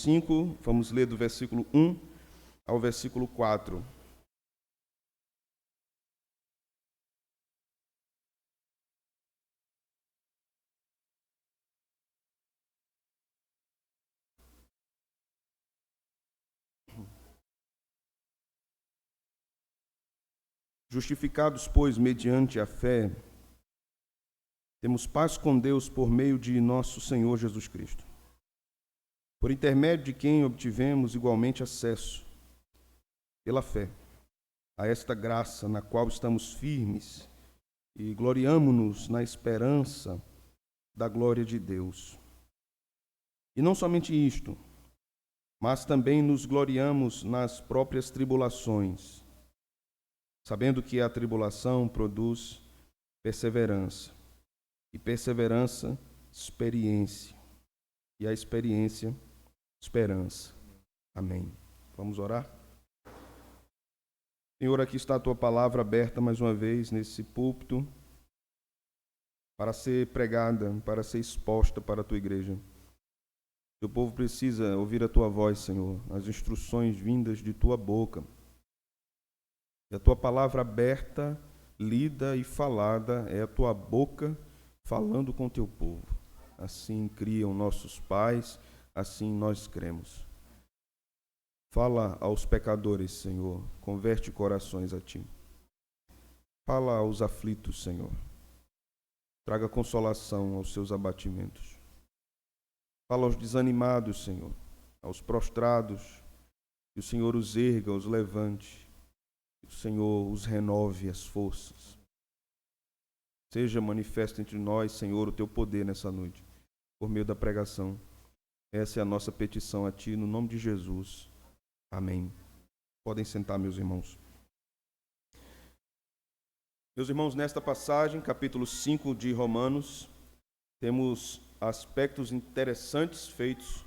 5, vamos ler do versículo 1 ao versículo 4. Justificados, pois, mediante a fé, temos paz com Deus por meio de nosso Senhor Jesus Cristo, por intermédio de quem obtivemos igualmente acesso, pela fé, a esta graça na qual estamos firmes e gloriamo-nos na esperança da glória de Deus. E não somente isto, mas também nos gloriamos nas próprias tribulações, sabendo que a tribulação produz perseverança, e perseverança, experiência, e a experiência, esperança. Amém. Vamos orar? Senhor, aqui está a Tua palavra aberta mais uma vez nesse púlpito, para ser pregada, para ser exposta para a Tua igreja. O Teu povo precisa ouvir a Tua voz, Senhor, as instruções vindas de Tua boca. E a Tua palavra aberta, lida e falada é a Tua boca falando com o Teu povo. Assim criam nossos pais, assim nós cremos. Fala aos pecadores, Senhor, converte corações a Ti. Fala aos aflitos, Senhor, traga consolação aos seus abatimentos. Fala aos desanimados, Senhor, aos prostrados, que o Senhor os erga, os levante, que o Senhor os renove as forças. Seja manifesto entre nós, Senhor, o Teu poder nessa noite, por meio da pregação. Essa é a nossa petição a Ti, no nome de Jesus. Amém. Podem sentar, meus irmãos. Meus irmãos, nesta passagem, capítulo 5 de Romanos, temos aspectos interessantes feitos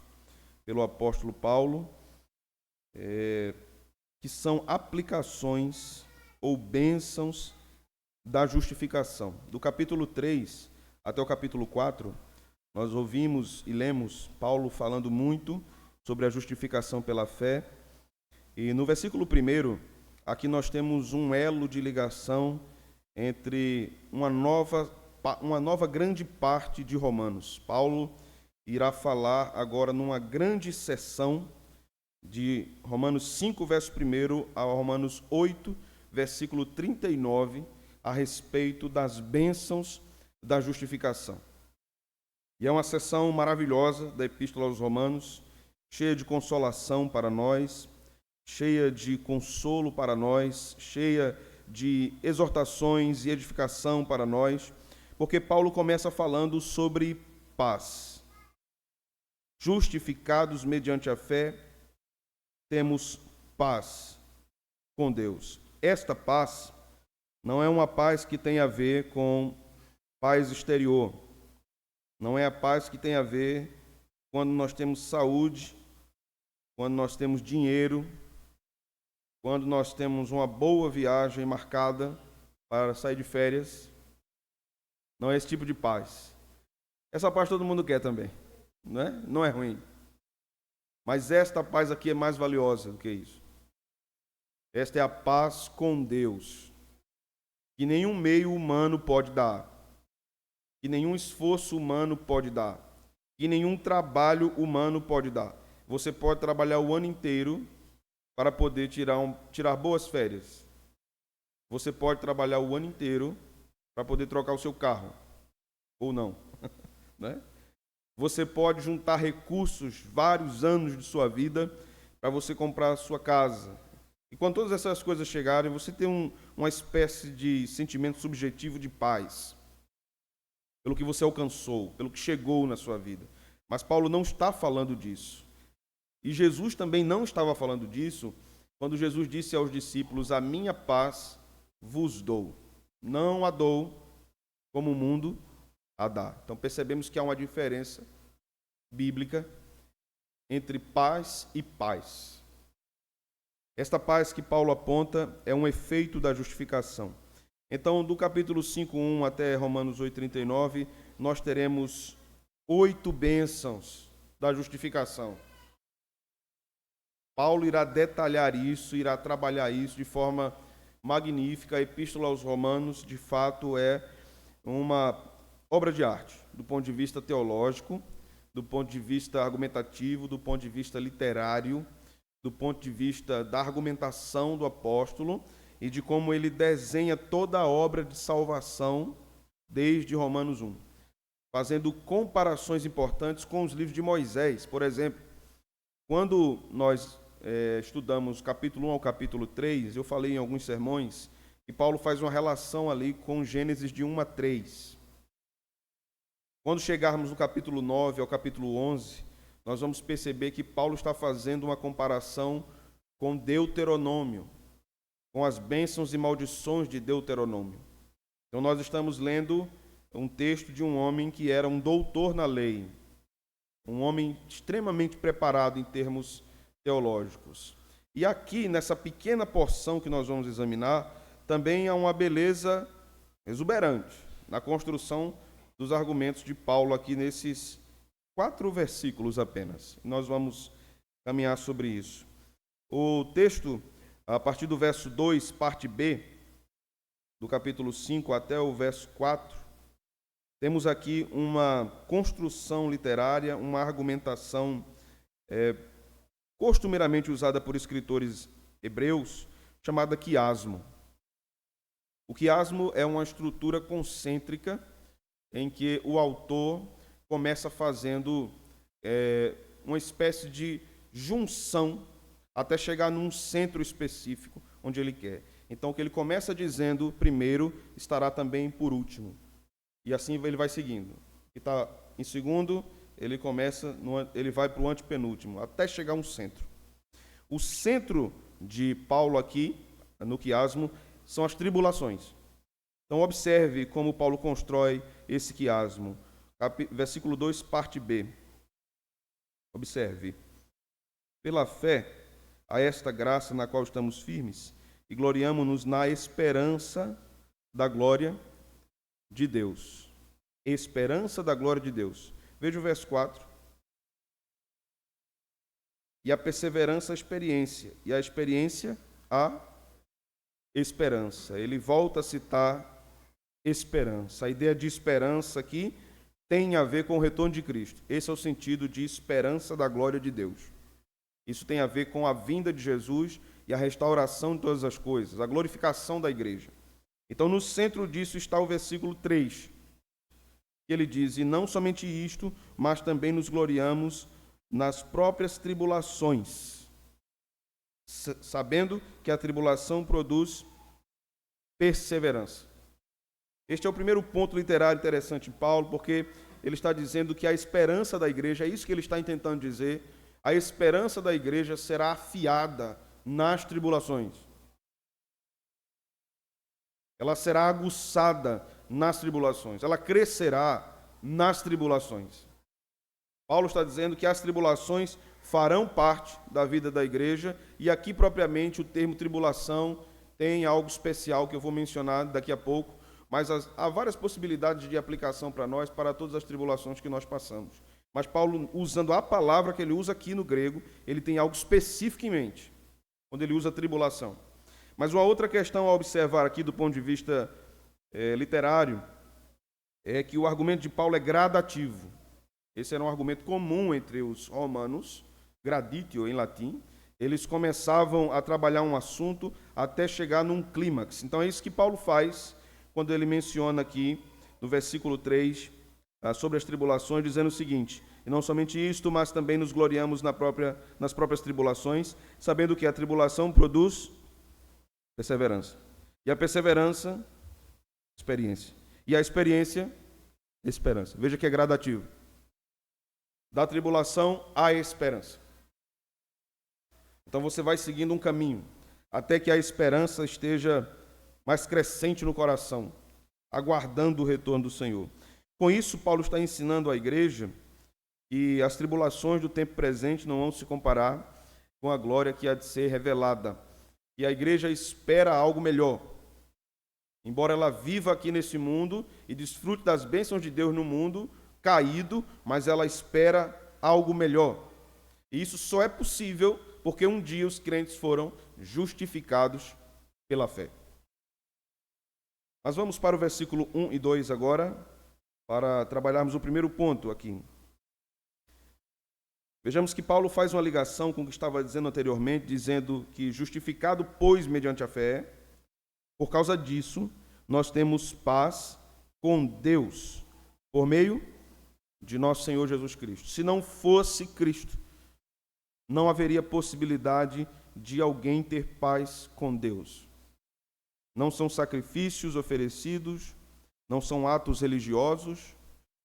pelo apóstolo Paulo, que são aplicações ou bênçãos da justificação. Do capítulo 3 até o capítulo 4, nós ouvimos e lemos Paulo falando muito sobre a justificação pela fé. E no versículo 1, aqui nós temos um elo de ligação entre uma nova grande parte de Romanos. Paulo irá falar agora numa grande seção de Romanos 5, verso 1 a Romanos 8, versículo 39, a respeito das bênçãos da justificação. E é uma seção maravilhosa da Epístola aos Romanos, cheia de consolação para nós, cheia de consolo para nós, cheia de exortações e edificação para nós, porque Paulo começa falando sobre paz. Justificados mediante a fé, temos paz com Deus. Esta paz não é uma paz que tem a ver com paz exterior. Não é a paz que tem a ver quando nós temos saúde, quando nós temos dinheiro, quando nós temos uma boa viagem marcada para sair de férias. Não é esse tipo de paz. Essa paz todo mundo quer também, né? Não é ruim. Mas esta paz aqui é mais valiosa do que isso. Esta é a paz com Deus, que nenhum meio humano pode dar, que nenhum esforço humano pode dar, que nenhum trabalho humano pode dar. Você pode trabalhar o ano inteiro para poder tirar boas férias. Você pode trabalhar o ano inteiro para poder trocar o seu carro, ou não, né? Você pode juntar recursos, vários anos de sua vida, para você comprar a sua casa. E quando todas essas coisas chegarem, você tem uma espécie de sentimento subjetivo de paz, pelo que você alcançou, pelo que chegou na sua vida. Mas Paulo não está falando disso. E Jesus também não estava falando disso quando Jesus disse aos discípulos: a minha paz vos dou, não a dou como o mundo a dá. Então percebemos que há uma diferença bíblica entre paz e paz. Esta paz que Paulo aponta é um efeito da justificação. Então, do capítulo 5:1 até Romanos 8:39, nós teremos 8 bênçãos da justificação. Paulo irá detalhar isso, irá trabalhar isso de forma magnífica. A Epístola aos Romanos, de fato, é uma obra de arte, do ponto de vista teológico, do ponto de vista argumentativo, do ponto de vista literário, do ponto de vista da argumentação do apóstolo e de como ele desenha toda a obra de salvação desde Romanos 1, fazendo comparações importantes com os livros de Moisés. Por exemplo, quando nós estudamos capítulo 1 ao capítulo 3, eu falei em alguns sermões que Paulo faz uma relação ali com Gênesis de 1 a 3. Quando chegarmos no capítulo 9 ao capítulo 11, nós vamos perceber que Paulo está fazendo uma comparação com Deuteronômio, com as bênçãos e maldições de Deuteronômio. Então nós estamos lendo um texto de um homem que era um doutor na lei, um homem extremamente preparado em termos teológicos. E aqui, nessa pequena porção que nós vamos examinar, também há uma beleza exuberante na construção dos argumentos de Paulo aqui nesses 4 versículos apenas. Nós vamos caminhar sobre isso. O texto, a partir do verso 2, parte B, do capítulo 5 até o verso 4, temos aqui uma construção literária, uma argumentação costumeiramente usada por escritores hebreus, chamada quiasmo. O quiasmo é uma estrutura concêntrica em que o autor começa fazendo uma espécie de junção até chegar num centro específico onde ele quer. Então, o que ele começa dizendo primeiro estará também por último. E assim ele vai seguindo. Que está em segundo, ele vai para o antepenúltimo, até chegar a um centro. O centro de Paulo aqui, no quiasmo, são as tribulações. Então, observe como Paulo constrói esse quiasmo. Versículo 2, parte B. Observe. Pela fé, a esta graça na qual estamos firmes, e gloriamo-nos na esperança da glória de Deus. Esperança da glória de Deus. Veja o verso 4. E a perseverança, a experiência. E a experiência, a esperança. Ele volta a citar esperança. A ideia de esperança aqui tem a ver com o retorno de Cristo. Esse é o sentido de esperança da glória de Deus. Isso tem a ver com a vinda de Jesus e a restauração de todas as coisas, a glorificação da igreja. Então, no centro disso está o versículo 3, que ele diz: e não somente isto, mas também nos gloriamos nas próprias tribulações, sabendo que a tribulação produz perseverança. Este é o primeiro ponto literário interessante em Paulo, porque ele está dizendo que a esperança da igreja, é isso que ele está tentando dizer, a esperança da igreja será afiada nas tribulações. Ela será aguçada nas tribulações, ela crescerá nas tribulações. Paulo está dizendo que as tribulações farão parte da vida da igreja, e aqui propriamente o termo tribulação tem algo especial que eu vou mencionar daqui a pouco, mas há várias possibilidades de aplicação para nós, para todas as tribulações que nós passamos. Mas Paulo, usando a palavra que ele usa aqui no grego, ele tem algo específico em mente, quando ele usa tribulação. Mas uma outra questão a observar aqui do ponto de vista literário é que o argumento de Paulo é gradativo. Esse era um argumento comum entre os romanos, graditio em latim. Eles começavam a trabalhar um assunto até chegar num clímax. Então é isso que Paulo faz quando ele menciona aqui no versículo 3 sobre as tribulações, dizendo o seguinte: e não somente isto, mas também nos gloriamos nas próprias tribulações, sabendo que a tribulação produz perseverança. E a perseverança, experiência. E a experiência, esperança. Veja que é gradativo. Da tribulação à esperança. Então você vai seguindo um caminho, até que a esperança esteja mais crescente no coração, aguardando o retorno do Senhor. Com isso, Paulo está ensinando à igreja que as tribulações do tempo presente não vão se comparar com a glória que há de ser revelada. E a igreja espera algo melhor. Embora ela viva aqui nesse mundo e desfrute das bênçãos de Deus no mundo caído, mas ela espera algo melhor. E isso só é possível porque um dia os crentes foram justificados pela fé. Mas vamos para o versículo 1 e 2 agora, para trabalharmos o primeiro ponto aqui. Vejamos que Paulo faz uma ligação com o que estava dizendo anteriormente, dizendo que justificado, pois, mediante a fé, por causa disso, nós temos paz com Deus, por meio de nosso Senhor Jesus Cristo. Se não fosse Cristo, não haveria possibilidade de alguém ter paz com Deus. Não são sacrifícios oferecidos, não são atos religiosos,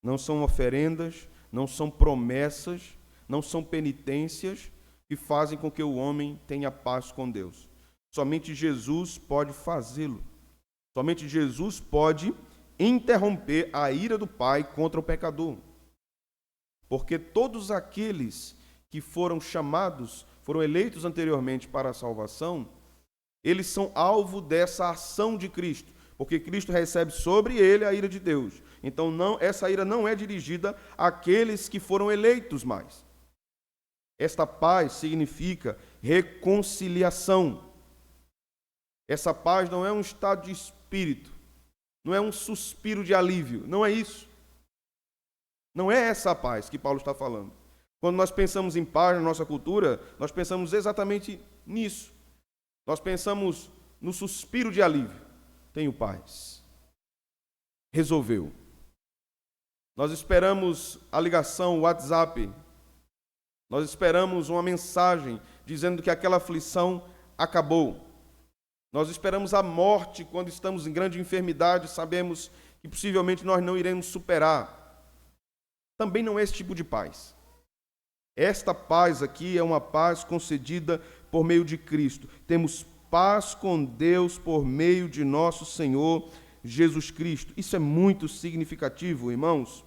não são oferendas, não são promessas, não são penitências que fazem com que o homem tenha paz com Deus. Somente Jesus pode fazê-lo. Somente Jesus pode interromper a ira do Pai contra o pecador. Porque todos aqueles que foram chamados, foram eleitos anteriormente para a salvação, eles são alvo dessa ação de Cristo, porque Cristo recebe sobre ele a ira de Deus. Então, essa ira não é dirigida àqueles que foram eleitos mais. Esta paz significa reconciliação. Essa paz não é um estado de espírito, não é um suspiro de alívio, não é isso. Não é essa a paz que Paulo está falando. Quando nós pensamos em paz na nossa cultura, nós pensamos exatamente nisso. Nós pensamos no suspiro de alívio. Tenho paz. Resolveu. Nós esperamos a ligação, o WhatsApp. Nós esperamos uma mensagem dizendo que aquela aflição acabou. Nós esperamos a morte quando estamos em grande enfermidade, sabemos que possivelmente nós não iremos superar. Também não é esse tipo de paz. Esta paz aqui é uma paz concedida por meio de Cristo. Temos paz com Deus por meio de nosso Senhor Jesus Cristo. Isso é muito significativo, irmãos.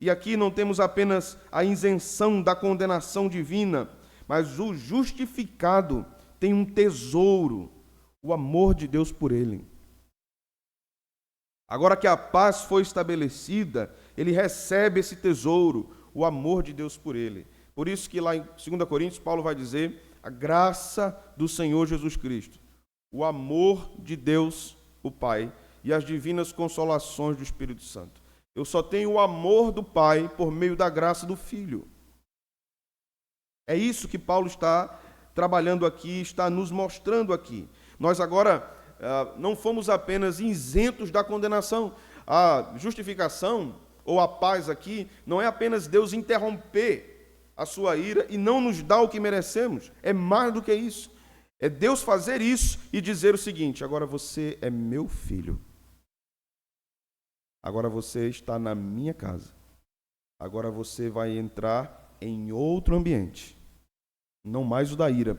E aqui não temos apenas a isenção da condenação divina, mas o justificado tem um tesouro, o amor de Deus por ele. Agora que a paz foi estabelecida, ele recebe esse tesouro, o amor de Deus por ele. Por isso que lá em 2 Coríntios, Paulo vai dizer a graça do Senhor Jesus Cristo, o amor de Deus, o Pai, e as divinas consolações do Espírito Santo. Eu só tenho o amor do Pai por meio da graça do Filho. É isso que Paulo está trabalhando aqui, está nos mostrando aqui. Nós agora não fomos apenas isentos da condenação. A justificação, ou a paz aqui, não é apenas Deus interromper a sua ira e não nos dar o que merecemos. É mais do que isso. É Deus fazer isso e dizer o seguinte: agora você é meu filho. Agora você está na minha casa. Agora você vai entrar em outro ambiente. Não mais o da ira,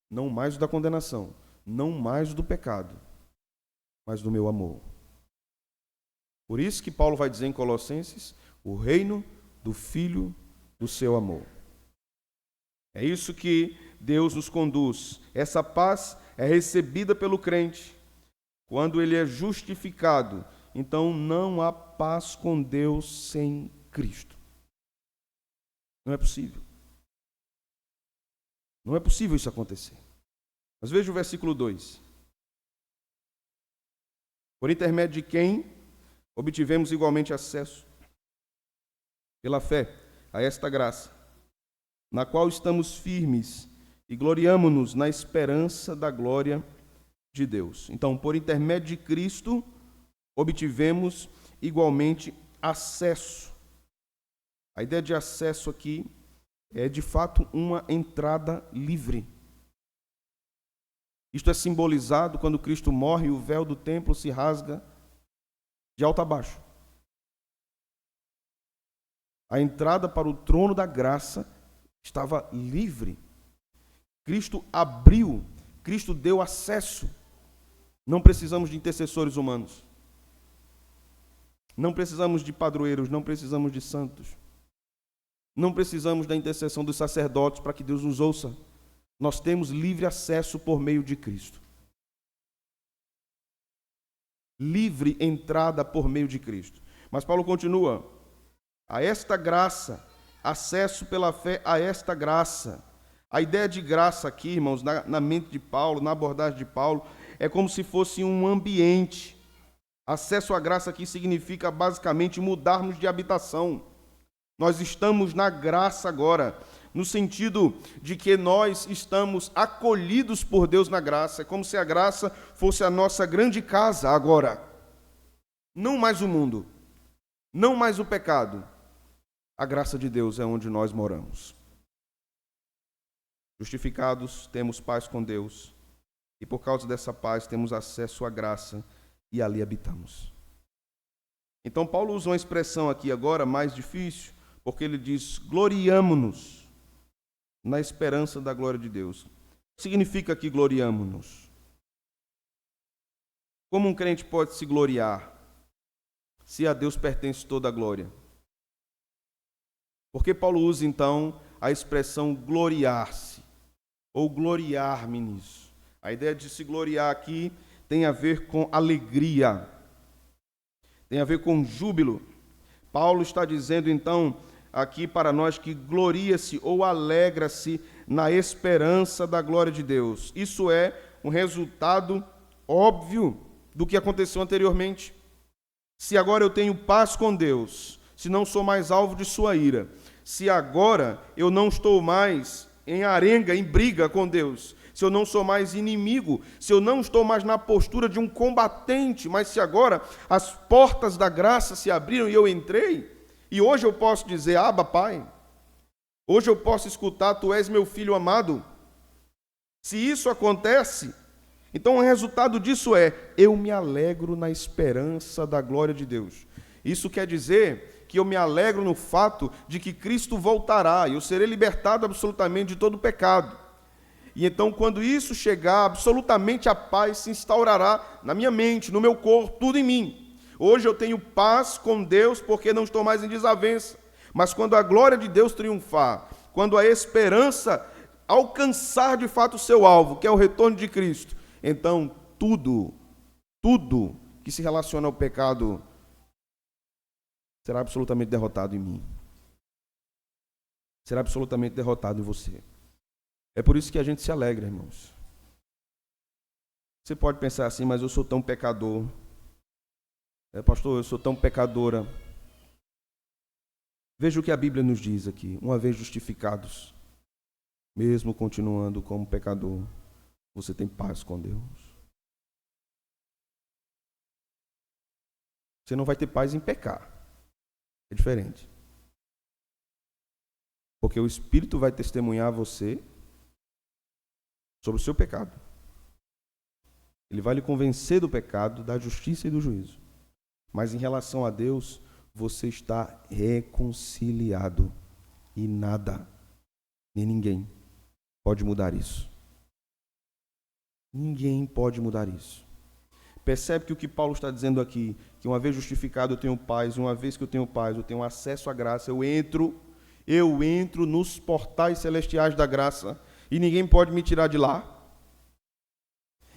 não mais o da condenação, não mais o do pecado, mas do meu amor. Por isso que Paulo vai dizer em Colossenses, o reino do Filho do seu amor. É isso que Deus nos conduz. Essa paz é recebida pelo crente quando ele é justificado. Então não há paz com Deus sem Cristo. Não é possível. Não é possível isso acontecer. Mas veja o versículo 2. Por intermédio de quem obtivemos igualmente acesso, pela fé, a esta graça, na qual estamos firmes e gloriamo-nos na esperança da glória de Deus. Então, por intermédio de Cristo, obtivemos igualmente acesso. A ideia de acesso aqui é, de fato, uma entrada livre. Isto é simbolizado quando Cristo morre e o véu do templo se rasga de alto a baixo. A entrada para o trono da graça estava livre. Cristo abriu, Cristo deu acesso. Não precisamos de intercessores humanos. Não precisamos de padroeiros, não precisamos de santos. Não precisamos da intercessão dos sacerdotes para que Deus nos ouça. Nós temos livre acesso por meio de Cristo. Livre entrada por meio de Cristo. Mas Paulo continua: a esta graça acesso pela fé a esta graça. A ideia de graça aqui, irmãos, na mente de Paulo, na abordagem de Paulo, é como se fosse um ambiente. Acesso à graça aqui significa basicamente mudarmos de habitação. Nós estamos na graça agora, no sentido de que nós estamos acolhidos por Deus na graça. É como se a graça fosse a nossa grande casa agora. Não mais o mundo, não mais o pecado. A graça de Deus é onde nós moramos. Justificados, temos paz com Deus. E por causa dessa paz, temos acesso à graça e ali habitamos. Então, Paulo usa uma expressão aqui agora mais difícil, porque ele diz: gloriamo-nos na esperança da glória de Deus. O que significa aqui gloriamo-nos? Como um crente pode se gloriar se a Deus pertence toda a glória? Por que Paulo usa, então, a expressão gloriar-se, ou gloriar-me nisso? A ideia de se gloriar aqui tem a ver com alegria, tem a ver com júbilo. Paulo está dizendo, então, aqui para nós que gloria-se ou alegra-se na esperança da glória de Deus. Isso é um resultado óbvio do que aconteceu anteriormente. Se agora eu tenho paz com Deus, se não sou mais alvo de sua ira, se agora eu não estou mais em arenga, em briga com Deus, se eu não sou mais inimigo, se eu não estou mais na postura de um combatente, mas se agora as portas da graça se abriram e eu entrei, e hoje eu posso dizer: Abba, Pai, hoje eu posso escutar: Tu és meu filho amado. Se isso acontece, então o resultado disso é: eu me alegro na esperança da glória de Deus. Isso quer dizer que eu me alegro no fato de que Cristo voltará e eu serei libertado absolutamente de todo pecado. E então, quando isso chegar, absolutamente a paz se instaurará na minha mente, no meu corpo, tudo em mim. Hoje eu tenho paz com Deus porque não estou mais em desavença. Mas quando a glória de Deus triunfar, quando a esperança alcançar de fato o seu alvo, que é o retorno de Cristo, então tudo que se relaciona ao pecado será absolutamente derrotado em mim. Será absolutamente derrotado em você. É por isso que a gente se alegra, irmãos. Você pode pensar assim: mas eu sou tão pecador. Pastor, eu sou tão pecadora. Veja o que a Bíblia nos diz aqui. Uma vez justificados, mesmo continuando como pecador, você tem paz com Deus. Você não vai ter paz em pecar. É diferente. Porque o Espírito vai testemunhar a você sobre o seu pecado. Ele vai lhe convencer do pecado, da justiça e do juízo. Mas em relação a Deus, você está reconciliado. E nada, nem ninguém pode mudar isso. Ninguém pode mudar isso. Percebe que o que Paulo está dizendo aqui, que uma vez justificado eu tenho paz, uma vez que eu tenho paz, eu tenho acesso à graça, eu entro nos portais celestiais da graça e ninguém pode me tirar de lá.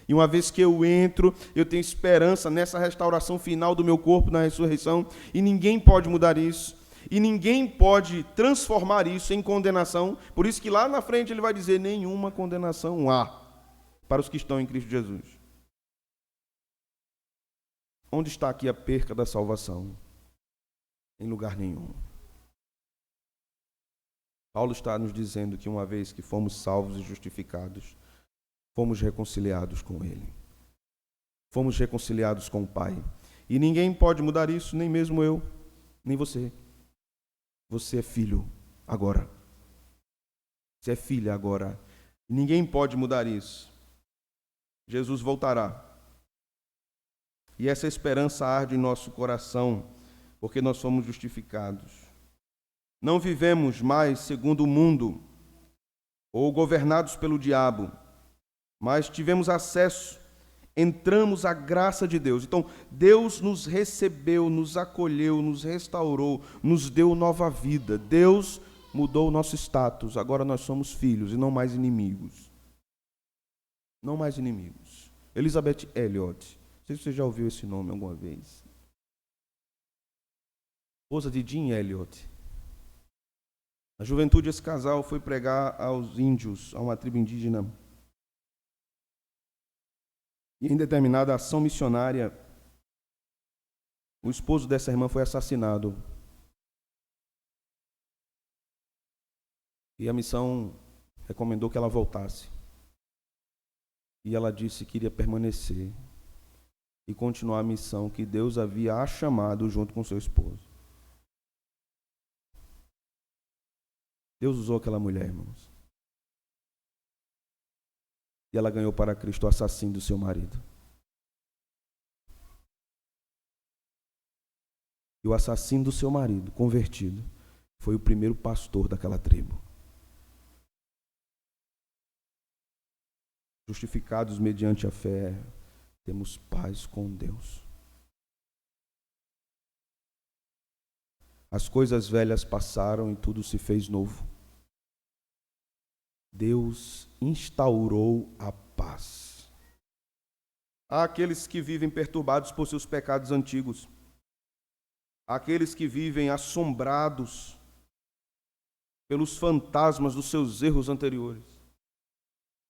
E uma vez que eu entro, eu tenho esperança nessa restauração final do meu corpo na ressurreição e ninguém pode mudar isso. E ninguém pode transformar isso em condenação. Por isso que lá na frente ele vai dizer: nenhuma condenação há para os que estão em Cristo Jesus. Onde está aqui a perca da salvação? Em lugar nenhum. Paulo está nos dizendo que uma vez que fomos salvos e justificados, fomos reconciliados com Ele. Fomos reconciliados com o Pai. E ninguém pode mudar isso, nem mesmo eu, nem você. Você é filho agora. Você é filha agora. Ninguém pode mudar isso. Jesus voltará. E essa esperança arde em nosso coração, porque nós somos justificados. Não vivemos mais segundo o mundo, ou governados pelo diabo, mas tivemos acesso, entramos à graça de Deus. Então, Deus nos recebeu, nos acolheu, nos restaurou, nos deu nova vida. Deus mudou o nosso status. Agora nós somos filhos e não mais inimigos. Não mais inimigos. Elizabeth Elliot. Não sei se você já ouviu esse nome alguma vez. Esposa de Jim Elliot. Na juventude, esse casal foi pregar aos índios, a uma tribo indígena. E em determinada ação missionária, o esposo dessa irmã foi assassinado. E a missão recomendou que ela voltasse. E ela disse que iria permanecer e continuar a missão que Deus havia a chamado junto com seu esposo. Deus usou aquela mulher, irmãos. E ela ganhou para Cristo o assassino do seu marido. E o assassino do seu marido, convertido, foi o primeiro pastor daquela tribo. Justificados mediante a fé, temos paz com Deus. As coisas velhas passaram e tudo se fez novo. Deus instaurou a paz. Há aqueles que vivem perturbados por seus pecados antigos. Há aqueles que vivem assombrados pelos fantasmas dos seus erros anteriores.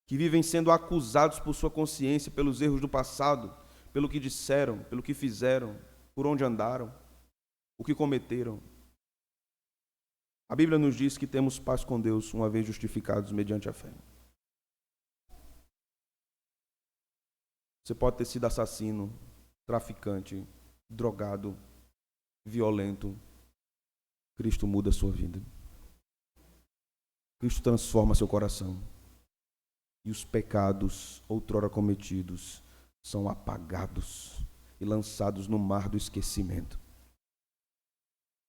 Que vivem sendo acusados por sua consciência pelos erros do passado, pelo que disseram, pelo que fizeram, por onde andaram, o que cometeram. A Bíblia nos diz que temos paz com Deus uma vez justificados mediante a fé. Você pode ter sido assassino, traficante, drogado, violento. Cristo muda a sua vida. Cristo transforma seu coração. E os pecados outrora cometidos são apagados e lançados no mar do esquecimento.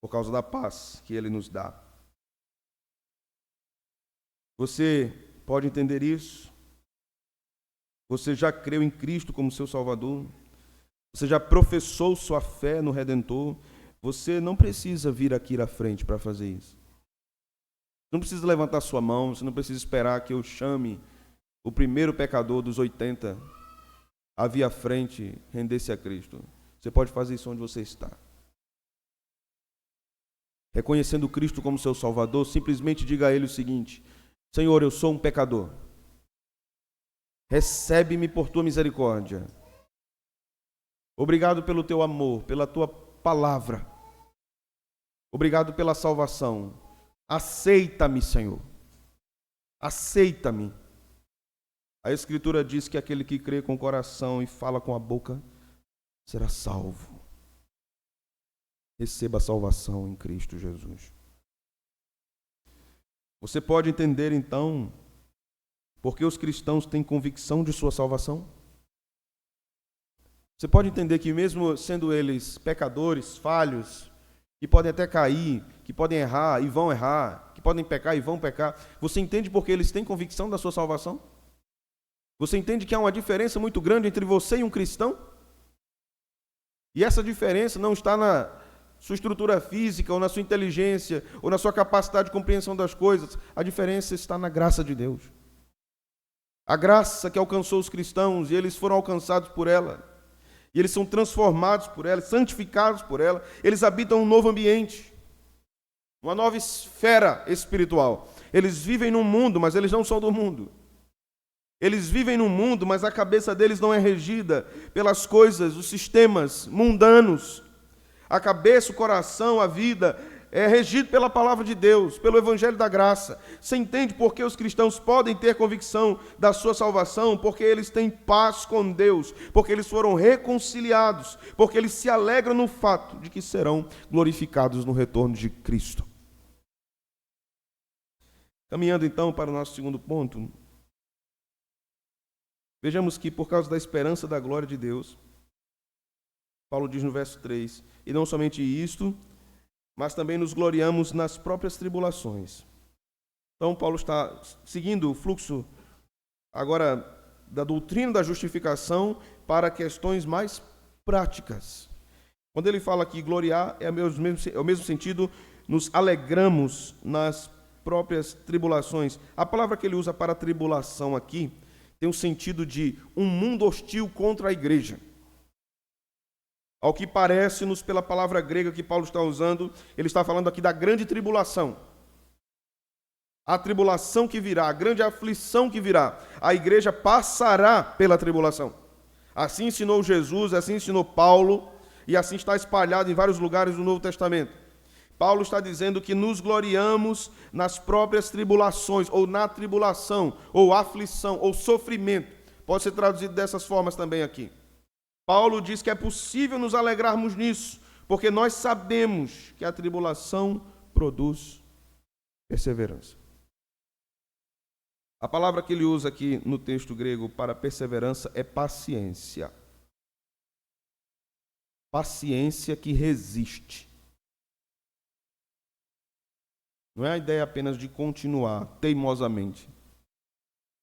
Por causa da paz que Ele nos dá. Você pode entender isso? Você já creu em Cristo como seu Salvador? Você já professou sua fé no Redentor? Você não precisa vir aqui à frente para fazer isso. Não precisa levantar sua mão, você não precisa esperar que eu chame o primeiro pecador dos 80 a vir à frente, render-se a Cristo. Você pode fazer isso onde você está. Reconhecendo Cristo como seu Salvador, simplesmente diga a Ele o seguinte: Senhor, eu sou um pecador. Recebe-me por tua misericórdia. Obrigado pelo teu amor, pela tua palavra. Obrigado pela salvação. Aceita-me, Senhor. Aceita-me. A Escritura diz que aquele que crê com o coração e fala com a boca será salvo. Receba a salvação em Cristo Jesus. Você pode entender, então, por que os cristãos têm convicção de sua salvação? Você pode entender que mesmo sendo eles pecadores, falhos, que podem até cair, que podem errar e vão errar, que podem pecar e vão pecar, você entende por que eles têm convicção da sua salvação? Você entende que há uma diferença muito grande entre você e um cristão? E essa diferença não está na sua estrutura física, ou na sua inteligência, ou na sua capacidade de compreensão das coisas. A diferença está na graça de Deus. A graça que alcançou os cristãos, e eles foram alcançados por ela. E eles são transformados por ela, santificados por ela. Eles habitam um novo ambiente, uma nova esfera espiritual. Eles vivem no mundo, mas eles não são do mundo. Eles vivem no mundo, mas a cabeça deles não é regida pelas coisas, os sistemas mundanos. A cabeça, o coração, a vida é regido pela palavra de Deus, pelo Evangelho da Graça. Você entende por que os cristãos podem ter convicção da sua salvação? Porque eles têm paz com Deus, porque eles foram reconciliados, porque eles se alegram no fato de que serão glorificados no retorno de Cristo. Caminhando então para o nosso segundo ponto, vejamos que por causa da esperança da glória de Deus, Paulo diz no verso 3, e não somente isto, mas também nos gloriamos nas próprias tribulações. Então Paulo está seguindo o fluxo agora da doutrina da justificação para questões mais práticas. Quando ele fala aqui gloriar, é o mesmo sentido, nos alegramos nas próprias tribulações. A palavra que ele usa para tribulação aqui tem o sentido de um mundo hostil contra a igreja. Ao que parece-nos pela palavra grega que Paulo está usando, ele está falando aqui da grande tribulação. A tribulação que virá, a grande aflição que virá, a igreja passará pela tribulação. Assim ensinou Jesus, assim ensinou Paulo, e assim está espalhado em vários lugares do Novo Testamento. Paulo está dizendo que nos gloriamos nas próprias tribulações, ou na tribulação, ou aflição, ou sofrimento. Pode ser traduzido dessas formas também aqui. Paulo diz que é possível nos alegrarmos nisso, porque nós sabemos que a tribulação produz perseverança. A palavra que ele usa aqui no texto grego para perseverança é paciência. Paciência que resiste. Não é a ideia apenas de continuar teimosamente.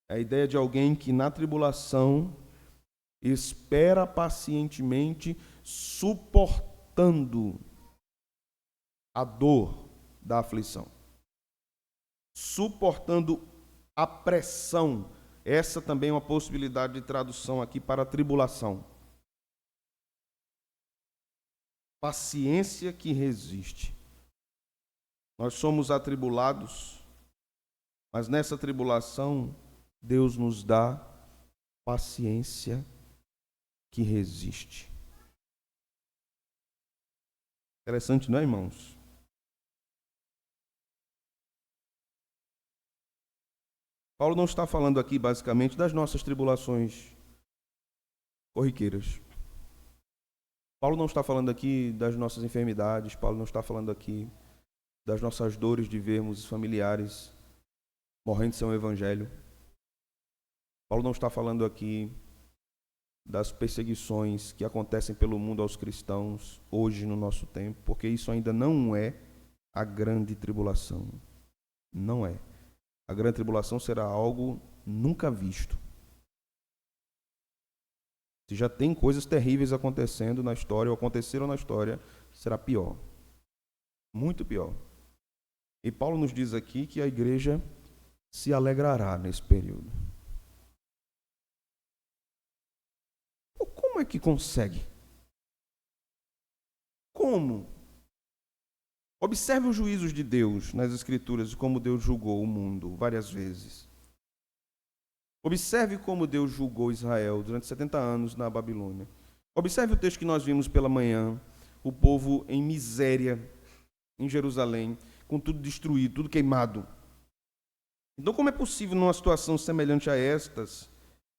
É a ideia de alguém que na tribulação espera pacientemente, suportando a dor da aflição. Suportando a pressão. Essa também é uma possibilidade de tradução aqui para a tribulação. Paciência que resiste. Nós somos atribulados, mas nessa tribulação, Deus nos dá paciência que resiste. Interessante, não é, irmãos? Paulo não está falando aqui, basicamente, das nossas tribulações corriqueiras. Paulo não está falando aqui das nossas enfermidades. Paulo não está falando aqui das nossas dores de vermos familiares morrendo sem o evangelho. Paulo não está falando aqui das perseguições que acontecem pelo mundo aos cristãos hoje no nosso tempo, porque isso ainda não é a grande tribulação. Não é. A grande tribulação será algo nunca visto. Se já tem coisas terríveis acontecendo na história, ou aconteceram na história, será pior. Muito pior. E Paulo nos diz aqui que a igreja se alegrará nesse período. Como é que consegue? Como? Observe os juízos de Deus nas Escrituras, como Deus julgou o mundo várias vezes. Observe como Deus julgou Israel durante 70 anos na Babilônia. Observe o texto que nós vimos pela manhã, o povo em miséria em Jerusalém, com tudo destruído, tudo queimado. Então, como é possível, numa situação semelhante a estas,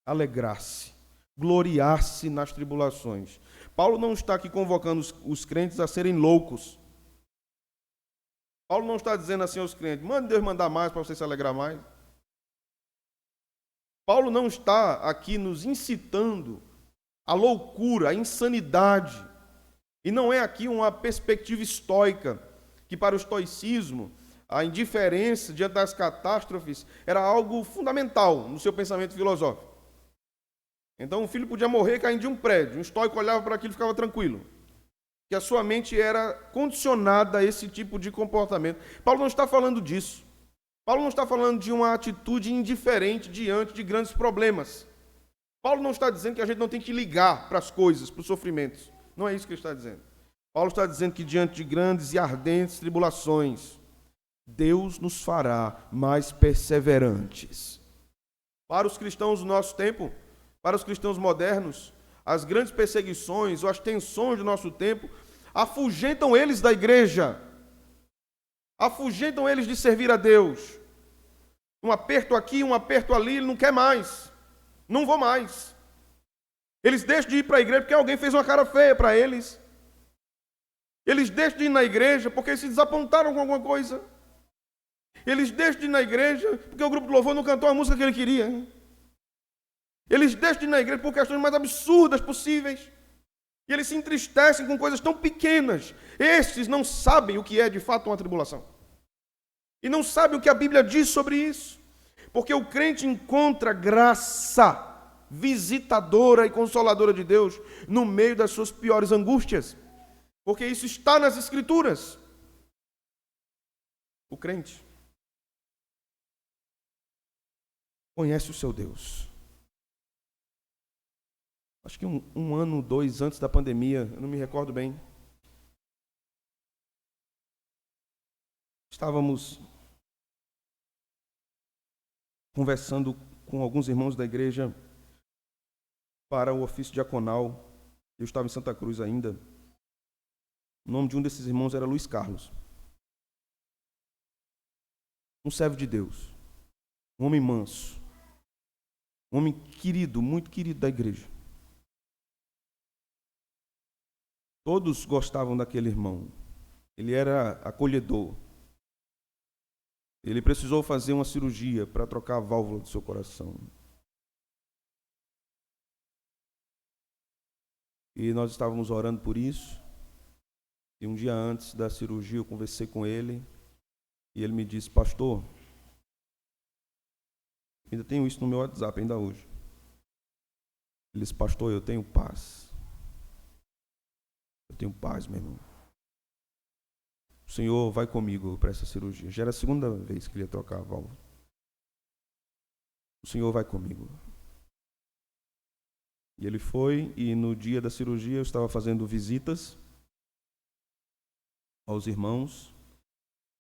alegrar-se, gloriar-se nas tribulações? Paulo não está aqui convocando os crentes a serem loucos. Paulo não está dizendo assim aos crentes, mande Deus mandar mais para você se alegrar mais. Paulo não está aqui nos incitando à loucura, à insanidade. E não é aqui uma perspectiva estoica, que para o estoicismo, a indiferença diante das catástrofes era algo fundamental no seu pensamento filosófico. Então, um filho podia morrer caindo de um prédio, um estoico olhava para aquilo e ficava tranquilo. Que a sua mente era condicionada a esse tipo de comportamento. Paulo não está falando disso. Paulo não está falando de uma atitude indiferente diante de grandes problemas. Paulo não está dizendo que a gente não tem que ligar para as coisas, para os sofrimentos. Não é isso que ele está dizendo. Paulo está dizendo que diante de grandes e ardentes tribulações, Deus nos fará mais perseverantes. Para os cristãos do nosso tempo, para os cristãos modernos, as grandes perseguições ou as tensões do nosso tempo afugentam eles da igreja, afugentam eles de servir a Deus. Um aperto aqui, um aperto ali, ele não quer mais, não vou mais. Eles deixam de ir para a igreja porque alguém fez uma cara feia para eles. Eles deixam de ir na igreja porque se desapontaram com alguma coisa. Eles deixam de ir na igreja porque o grupo de louvor não cantou a música que ele queria. Eles deixam de ir na igreja por questões mais absurdas possíveis. E eles se entristecem com coisas tão pequenas. Estes não sabem o que é de fato uma tribulação. E não sabem o que a Bíblia diz sobre isso. Porque o crente encontra graça visitadora e consoladora de Deus no meio das suas piores angústias. Porque isso está nas Escrituras. O crente conhece o seu Deus. Acho que um ano, 2 antes da pandemia, eu não me recordo bem. Estávamos conversando com alguns irmãos da igreja para o ofício diaconal. Eu estava em Santa Cruz ainda. O nome de um desses irmãos era Luiz Carlos. Um servo de Deus. Um homem manso. Um homem querido, muito querido da igreja. Todos gostavam daquele irmão. Ele era acolhedor. Ele precisou fazer uma cirurgia para trocar a válvula do seu coração. E nós estávamos orando por isso. E um dia antes da cirurgia eu conversei com ele. E ele me disse: pastor, ainda tenho isso no meu WhatsApp, ainda hoje. Ele disse: pastor, eu tenho paz. Eu tenho paz, meu irmão. O Senhor vai comigo para essa cirurgia. Já era a segunda vez que ele ia trocar a válvula. O Senhor vai comigo. E ele foi, e no dia da cirurgia eu estava fazendo visitas aos irmãos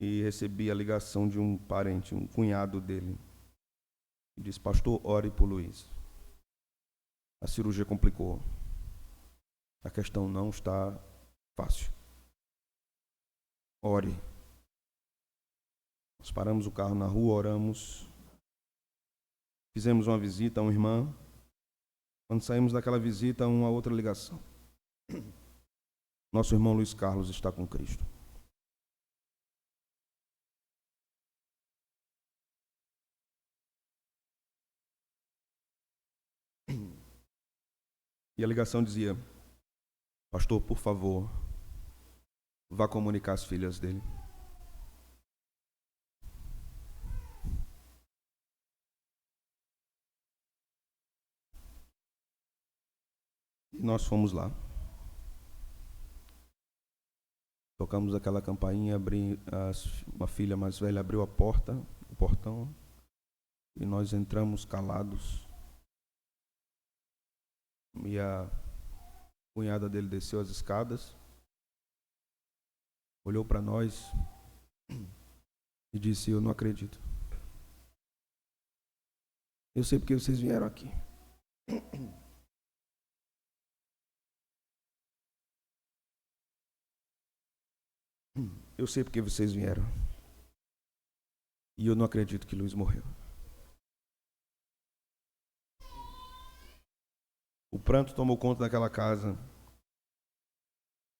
e recebi a ligação de um parente, um cunhado dele. Ele disse: pastor, ore por Luiz. A cirurgia complicou. A questão não está fácil. Ore. Nós paramos o carro na rua, oramos. Fizemos uma visita a uma irmã. Quando saímos daquela visita, uma outra ligação. Nosso irmão Luiz Carlos está com Cristo. E a ligação dizia: pastor, por favor, vá comunicar às filhas dele. E nós fomos lá. Tocamos aquela campainha, uma filha mais velha abriu a porta, o portão, e nós entramos calados. E a cunhada dele desceu as escadas, olhou para nós e disse: eu não acredito. Eu sei porque vocês vieram aqui. Eu sei porque vocês vieram. E eu não acredito que Luiz morreu. O pranto tomou conta daquela casa.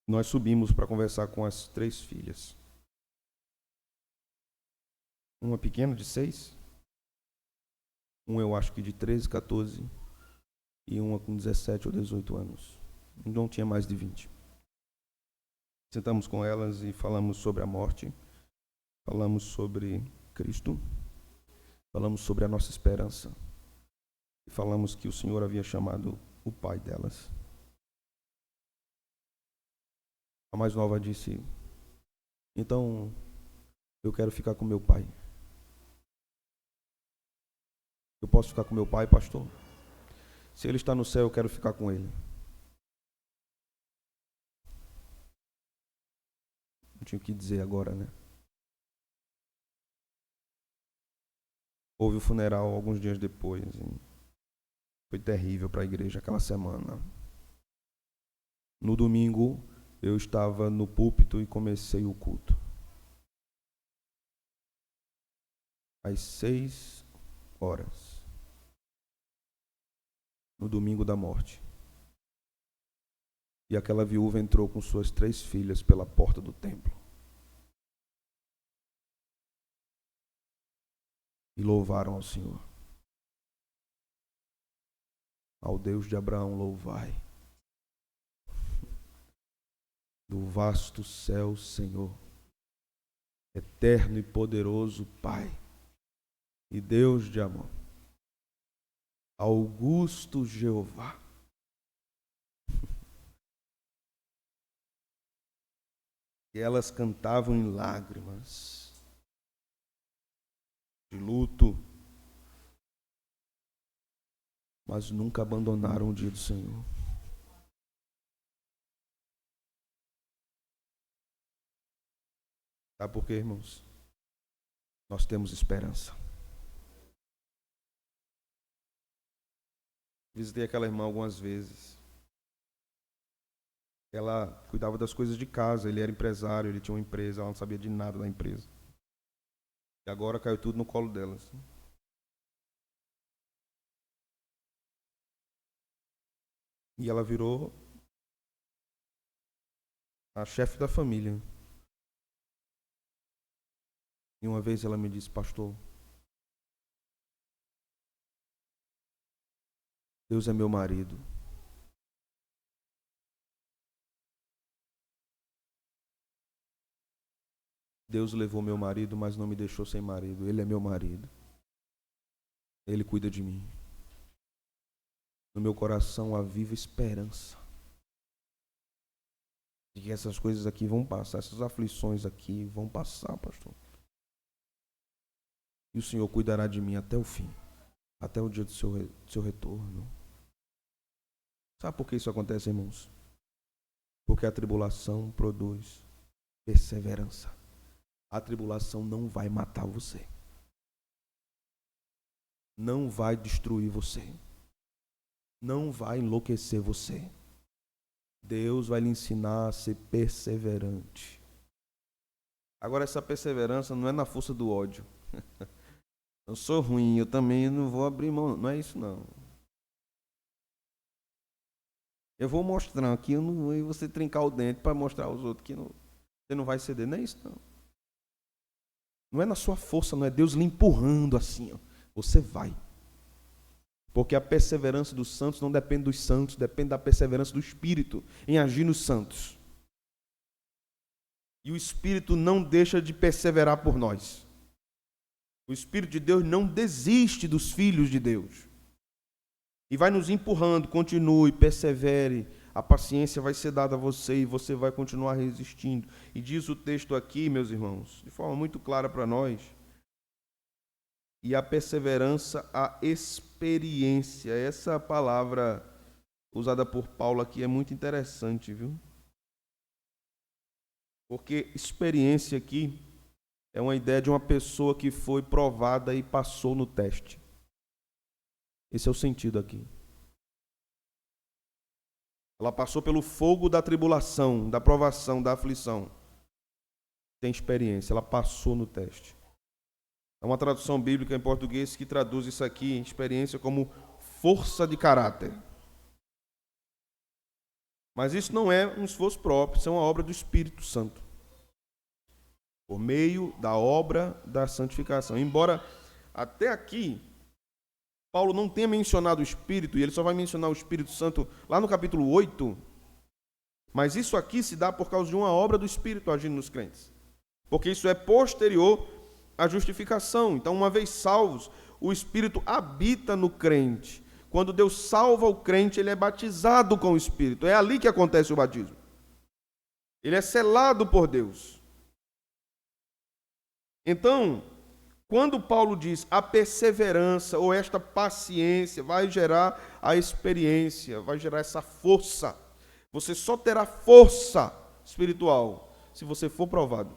Nós subimos para conversar com as 3 filhas. Uma pequena de 6. Um eu acho que de 13, 14. E uma com 17 ou 18 anos. Não tinha mais de 20. Sentamos com elas e falamos sobre a morte. Falamos sobre Cristo. Falamos sobre a nossa esperança. E falamos que o Senhor havia chamado o pai delas. A mais nova disse: então, eu quero ficar com meu pai. Eu posso ficar com meu pai, pastor? Se ele está no céu, eu quero ficar com ele. Não tinha o que dizer agora, né? Houve o funeral alguns dias depois. Foi terrível para a igreja aquela semana. No domingo, eu estava no púlpito e comecei o culto. Às 6 horas. No domingo da morte. E aquela viúva entrou com suas 3 filhas pela porta do templo. E louvaram ao Senhor. Ao Deus de Abraão louvai. Do vasto céu, Senhor. Eterno e poderoso Pai. E Deus de amor. Augusto Jeová. E elas cantavam em lágrimas, de luto, mas nunca abandonaram o dia do Senhor. Sabe por quê, irmãos? Nós temos esperança. Visitei aquela irmã algumas vezes. Ela cuidava das coisas de casa, ele era empresário, ele tinha uma empresa, ela não sabia de nada da empresa. E agora caiu tudo no colo dela. Assim. E ela virou a chefe da família. E uma vez ela me disse: pastor, Deus é meu marido. Deus levou meu marido, mas não me deixou sem marido. Ele é meu marido. Ele cuida de mim. No meu coração há viva esperança de que essas coisas aqui vão passar, essas aflições aqui vão passar, pastor. E o Senhor cuidará de mim até o fim, até o dia do seu retorno. Sabe por que isso acontece, irmãos? Porque a tribulação produz perseverança. A tribulação não vai matar você. Não vai destruir você. Não vai enlouquecer você. Deus vai lhe ensinar a ser perseverante. Agora, essa perseverança não é na força do ódio. Eu sou ruim, eu também não vou abrir mão. Não é isso, não. Eu vou mostrar aqui, eu não vou você trincar o dente para mostrar aos outros que não, você não vai ceder. Não é isso, não. Não é na sua força, não é Deus lhe empurrando assim. Ó. Você vai. Porque a perseverança dos santos não depende dos santos, depende da perseverança do Espírito em agir nos santos. E o Espírito não deixa de perseverar por nós. O Espírito de Deus não desiste dos filhos de Deus. E vai nos empurrando, continue, persevere. A paciência vai ser dada a você e você vai continuar resistindo. E diz o texto aqui, meus irmãos, de forma muito clara para nós. E a perseverança, a experiência. Essa palavra usada por Paulo aqui é muito interessante, viu? Porque experiência aqui é uma ideia de uma pessoa que foi provada e passou no teste. Esse é o sentido aqui. Ela passou pelo fogo da tribulação, da provação, da aflição. Tem experiência, ela passou no teste. É uma tradução bíblica em português que traduz isso aqui, experiência, como força de caráter. Mas isso não é um esforço próprio, isso é uma obra do Espírito Santo. Por meio da obra da santificação. Embora até aqui Paulo não tenha mencionado o Espírito, e ele só vai mencionar o Espírito Santo lá no capítulo 8, mas isso aqui se dá por causa de uma obra do Espírito agindo nos crentes. Porque isso é posterior à justificação. Então, uma vez salvos, o Espírito habita no crente. Quando Deus salva o crente, ele é batizado com o Espírito. É ali que acontece o batismo. Ele é selado por Deus. Então, quando Paulo diz a perseverança ou esta paciência vai gerar a experiência, vai gerar essa força. Você só terá força espiritual se você for provado,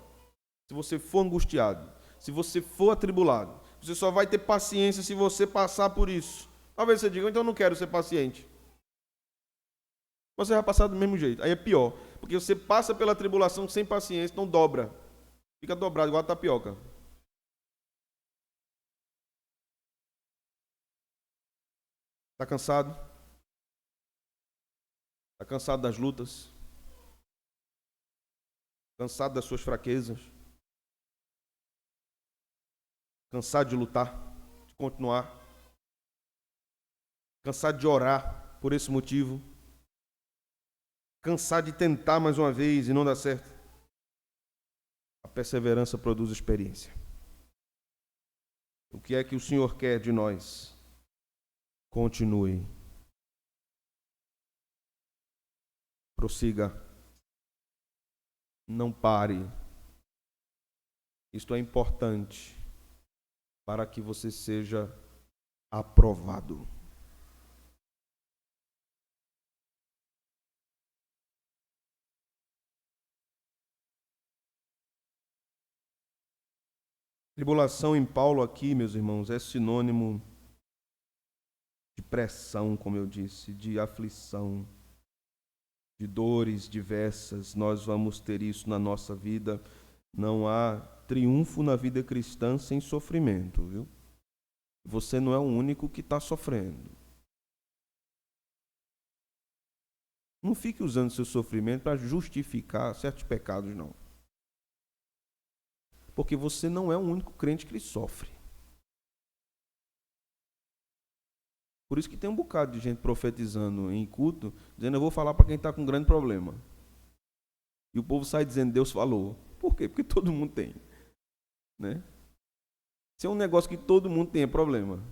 se você for angustiado, se você for atribulado. Você só vai ter paciência se você passar por isso. Talvez você diga, então eu não quero ser paciente. Você vai passar do mesmo jeito. Aí é pior, porque você passa pela tribulação sem paciência, então dobra. Fica dobrado, igual a tapioca. Está cansado? Está cansado das lutas? Cansado das suas fraquezas? Cansado de lutar? De continuar? Cansado de orar por esse motivo? Cansado de tentar mais uma vez e não dar certo? A perseverança produz experiência. O que é que o Senhor quer de nós? Continue. Prossiga. Não pare. Isto é importante para que você seja aprovado. Tribulação em Paulo aqui, meus irmãos, é sinônimo de pressão, como eu disse, de aflição, de dores diversas. Nós vamos ter isso na nossa vida. Não há triunfo na vida cristã sem sofrimento, viu? Você não é o único que está sofrendo. Não fique usando seu sofrimento para justificar certos pecados, não. Porque você não é o único crente que sofre. Por isso que tem um bocado de gente profetizando em culto, dizendo: eu vou falar para quem está com um grande problema. E o povo sai dizendo: Deus falou. Por quê? Porque todo mundo tem. Né? Isso é um negócio que todo mundo tem, é problema.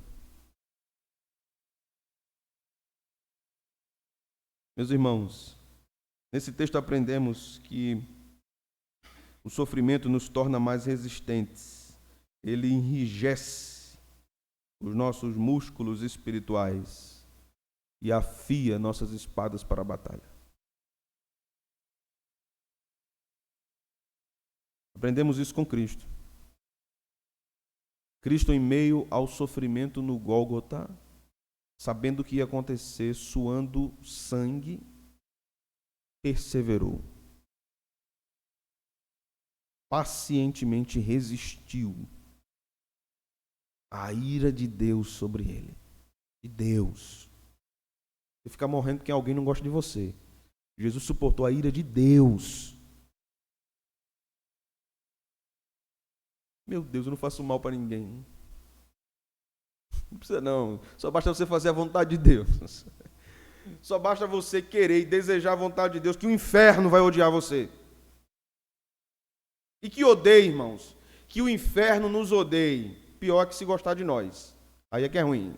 Meus irmãos, nesse texto aprendemos que o sofrimento nos torna mais resistentes. Ele enrijece os nossos músculos espirituais e afia nossas espadas para a batalha. Aprendemos isso com Cristo. Cristo, em meio ao sofrimento no Gólgota, sabendo o que ia acontecer, suando sangue, perseverou. Pacientemente resistiu à ira de Deus sobre ele. De Deus. Você fica morrendo porque alguém não gosta de você. Jesus suportou a ira de Deus. Meu Deus, eu não faço mal para ninguém. Não precisa não. Só basta você fazer a vontade de Deus. Só basta você querer e desejar a vontade de Deus, que o inferno vai odiar você. E que odeie, irmãos. Que o inferno nos odeie. Pior que se gostar de nós. Aí é que é ruim.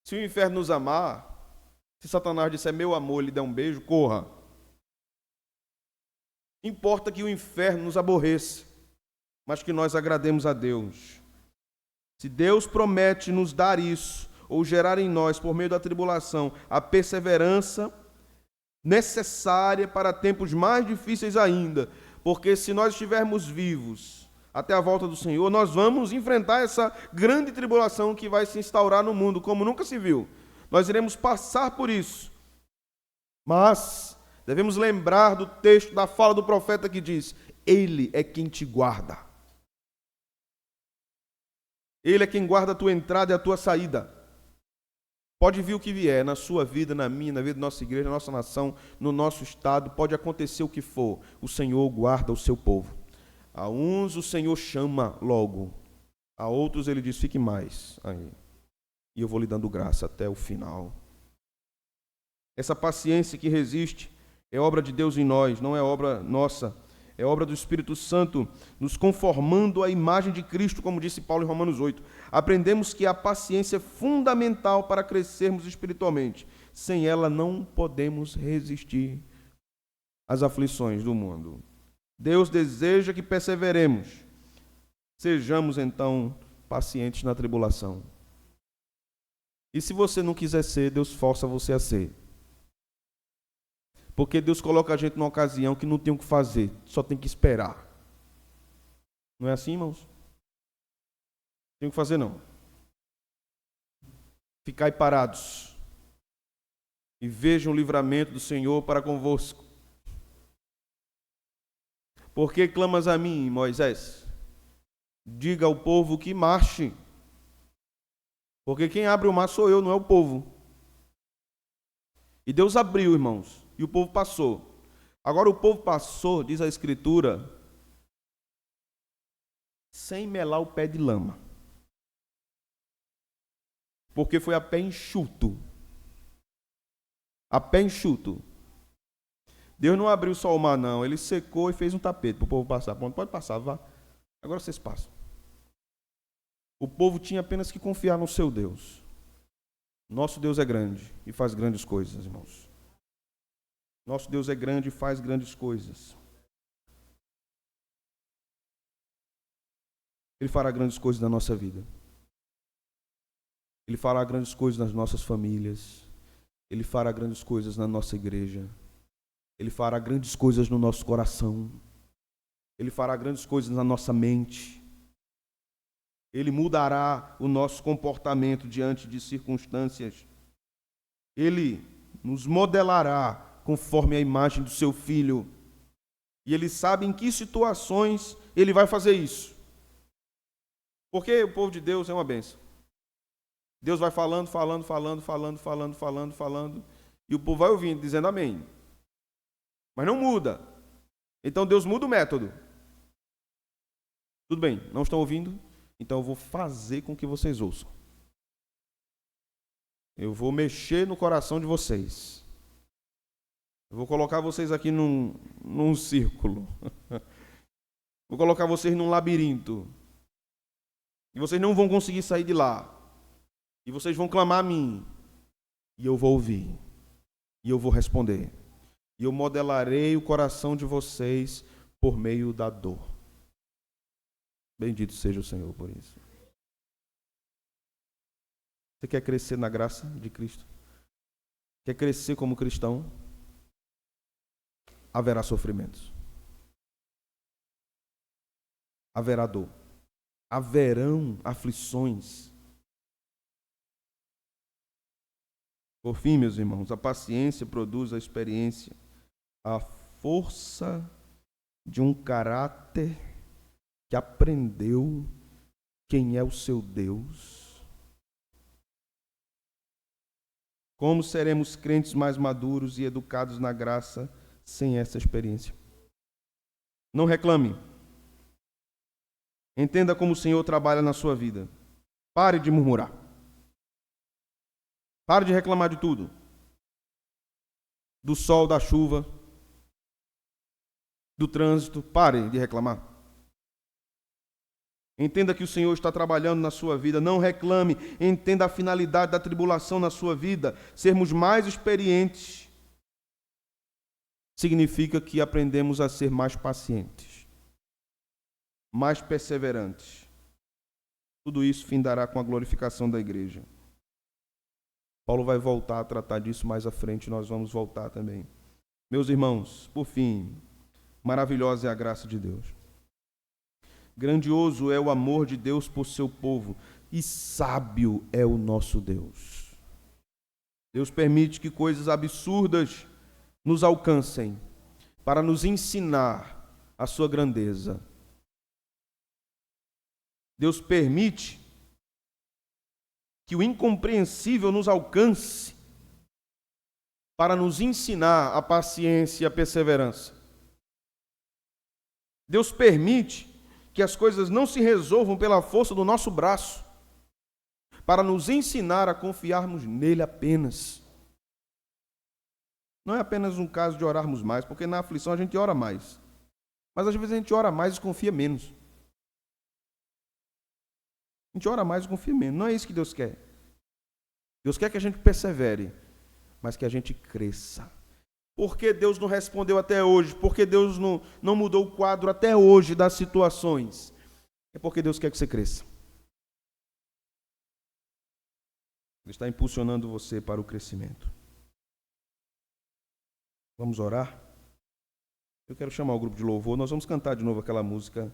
Se o inferno nos amar, se Satanás disser meu amor, lhe der um beijo, corra. Importa que o inferno nos aborreça, mas que nós agrademos a Deus. Se Deus promete nos dar isso, ou gerar em nós, por meio da tribulação, a perseverança necessária para tempos mais difíceis ainda, porque se nós estivermos vivos até a volta do Senhor, nós vamos enfrentar essa grande tribulação que vai se instaurar no mundo, como nunca se viu. Nós iremos passar por isso. Mas devemos lembrar do texto, da fala do profeta que diz: Ele é quem te guarda. Ele é quem guarda a tua entrada e a tua saída. Pode vir o que vier na sua vida, na minha, na vida da nossa igreja, na nossa nação, no nosso estado, pode acontecer o que for. O Senhor guarda o seu povo. A uns o Senhor chama logo, a outros ele diz: fique mais aí. E eu vou lhe dando graça até o final. Essa paciência que resiste é obra de Deus em nós, não é obra nossa. É obra do Espírito Santo, nos conformando à imagem de Cristo, como disse Paulo em Romanos 8. Aprendemos que a paciência é fundamental para crescermos espiritualmente. Sem ela não podemos resistir às aflições do mundo. Deus deseja que perseveremos. Sejamos, então, pacientes na tribulação. E se você não quiser ser, Deus força você a ser. Porque Deus coloca a gente numa ocasião que não tem o que fazer, só tem que esperar. Não é assim, irmãos? Não tem o que fazer, não. Ficai parados e vejam o livramento do Senhor para convosco. Por que clamas a mim, Moisés? Diga ao povo que marche. Porque quem abre o mar sou eu, não é o povo. E Deus abriu, irmãos. E o povo passou. Agora o povo passou, diz a Escritura, sem melar o pé de lama. Porque foi a pé enxuto. A pé enxuto. Deus não abriu só o mar, não. Ele secou e fez um tapete para o povo passar. Pode passar, vá. Agora vocês passam. O povo tinha apenas que confiar no seu Deus. Nosso Deus é grande e faz grandes coisas, irmãos. Nosso Deus é grande e faz grandes coisas. Ele fará grandes coisas na nossa vida. Ele fará grandes coisas nas nossas famílias. Ele fará grandes coisas na nossa igreja. Ele fará grandes coisas no nosso coração. Ele fará grandes coisas na nossa mente. Ele mudará o nosso comportamento diante de circunstâncias Ele nos modelará conforme a imagem do seu Filho. E Ele sabe em que situações Ele vai fazer isso. Porque o povo de Deus é uma bênção. Deus vai falando, e o povo vai ouvindo, dizendo amém. Mas não muda. Então Deus muda o método. Tudo bem, não estão ouvindo? Então eu vou fazer com que vocês ouçam. Eu vou mexer no coração de vocês. Eu vou colocar vocês aqui num círculo. Vou colocar vocês num labirinto. E vocês não vão conseguir sair de lá. E vocês vão clamar a mim. E eu vou ouvir. E eu vou responder. E eu modelarei o coração de vocês por meio da dor. Bendito seja o Senhor por isso. Você quer crescer na graça de Cristo? Quer crescer como cristão? Haverá sofrimentos. Haverá dor. Haverão aflições. Por fim, meus irmãos, a paciência produz a experiência, a força de um caráter que aprendeu quem é o seu Deus. Como seremos crentes mais maduros e educados na graça sem essa experiência? Não reclame. Entenda como o Senhor trabalha na sua vida. Pare de murmurar. Pare de reclamar de tudo. Do sol, da chuva, do trânsito. Pare de reclamar. Entenda que o Senhor está trabalhando na sua vida. Não reclame. Entenda a finalidade da tribulação na sua vida. Sermos mais experientes significa que aprendemos a ser mais pacientes, mais perseverantes. Tudo isso findará com a glorificação da igreja. Paulo vai voltar a tratar disso mais à frente, nós vamos voltar também. Meus irmãos, por fim, maravilhosa é a graça de Deus. Grandioso é o amor de Deus por seu povo e sábio é o nosso Deus. Deus permite que coisas absurdas nos alcancem para nos ensinar a sua grandeza. Deus permite que o incompreensível nos alcance para nos ensinar a paciência e a perseverança. Deus permite que as coisas não se resolvam pela força do nosso braço, para nos ensinar a confiarmos nele apenas. Não é apenas um caso de orarmos mais, porque na aflição a gente ora mais. Mas às vezes a gente ora mais e confia menos. A gente ora mais e confia menos. Não é isso que Deus quer. Deus quer que a gente persevere, mas que a gente cresça. Por que Deus não respondeu até hoje? Por que Deus não mudou o quadro até hoje das situações? É porque Deus quer que você cresça. Ele está impulsionando você para o crescimento. Vamos orar? Eu quero chamar o grupo de louvor. Nós vamos cantar de novo aquela música